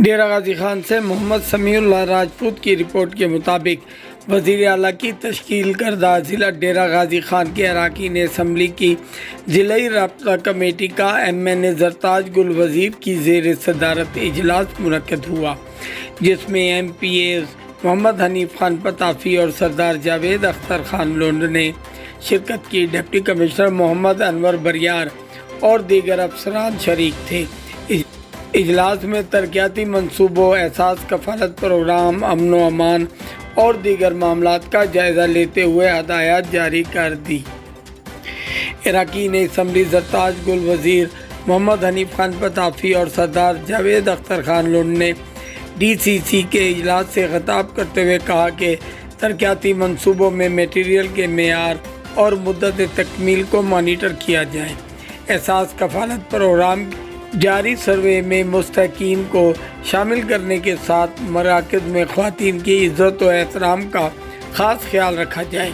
ڈیرہ غازی خان سے محمد سمیع اللہ راجپوت کی رپورٹ کے مطابق وزیر اعلیٰ کی تشکیل کردہ ضلع ڈیرہ غازی خان کے اراکین اسمبلی کی ضلعی رابطہ کمیٹی کا MNA زرتاج گل وزیر کی زیر صدارت اجلاس منعقد ہوا، جس میں MPAs محمد حنیف خان پتافی اور سردار جاوید اختر خان لونڈ نے شرکت کی۔ ڈپٹی کمشنر محمد انور بریار اور دیگر افسران شریک تھے۔ اجلاس میں ترقیاتی منصوبوں، احساس کفالت پروگرام، امن و امان اور دیگر معاملات کا جائزہ لیتے ہوئے ہدایات جاری کر دی۔ اراکین اسمبلی زرتاج گل وزیر، محمد حنیف خان پتافی اور سردار جاوید اختر خان لونڈ نے DCC کے اجلاس سے خطاب کرتے ہوئے کہا کہ ترقیاتی منصوبوں میں میٹیریل کے معیار اور مدت تکمیل کو مانیٹر کیا جائے۔ احساس کفالت پروگرام جاری سروے میں مستحقین کو شامل کرنے کے ساتھ مراکز میں خواتین کی عزت و احترام کا خاص خیال رکھا جائے۔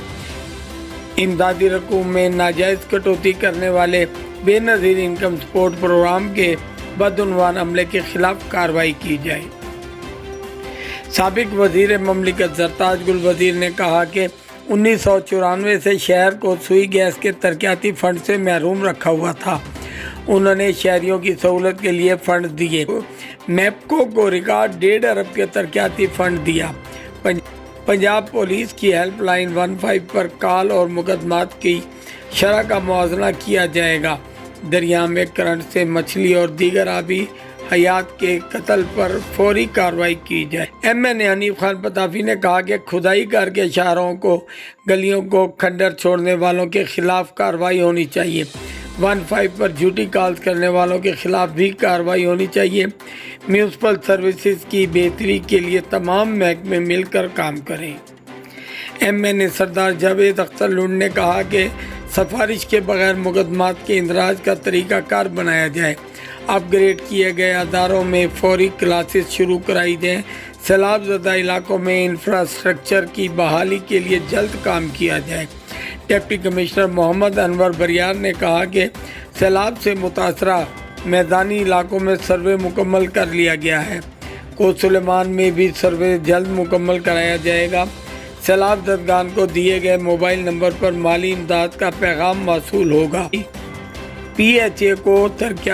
امدادی رقوم میں ناجائز کٹوتی کرنے والے بے نظیر انکم سپورٹ پروگرام کے بدعنوان عملے کے خلاف کارروائی کی جائے۔ سابق وزیر مملکت زرتاج گل وزیر نے کہا کہ 1994 سے شہر کو سوئی گیس کے ترقیاتی فنڈ سے محروم رکھا ہوا تھا۔ انہوں نے شہریوں کی سہولت کے لیے فنڈ دیے۔ میپکو کو ریکارڈ 1.5 ارب کے ترقیاتی فنڈ دیا۔ پنجاب پولیس کی ہیلپ لائن 15 پر کال اور مقدمات کی شرح کا موازنہ کیا جائے گا۔ دریا میں کرنٹ سے مچھلی اور دیگر آبی حیات کے قتل پر فوری کارروائی کی جائے۔ MNA حنیف خان پتافی نے کہا کہ کھدائی کر کے شہروں کو گلیوں کو کھنڈر چھوڑنے والوں کے خلاف کارروائی ہونی چاہیے۔ 15 پر جھوٹی کالز کرنے والوں کے خلاف بھی کارروائی ہونی چاہیے۔ میونسپل سروسز کی بہتری کے لیے تمام محکمے مل کر کام کریں۔ MNA سردار جاوید اختر لونڈ نے کہا کہ سفارش کے بغیر مقدمات کے اندراج کا طریقہ کار بنایا جائے۔ اپ گریڈ کیے گئے اداروں میں فوری کلاسز شروع کرائی دیں۔ سیلاب زدہ علاقوں میں انفراسٹرکچر کی بحالی کے لیے جلد کام کیا جائے۔ ڈپٹی کمشنر محمد انور بریار نے کہا کہ سیلاب سے متاثرہ میدانی علاقوں میں سروے مکمل کر لیا گیا ہے۔ کوٹ سلیمان میں بھی سروے جلد مکمل کرایا جائے گا۔ سیلاب زدگان کو دیے گئے موبائل نمبر پر مالی امداد کا پیغام موصول ہوگا۔ PHA کو ترقیاتی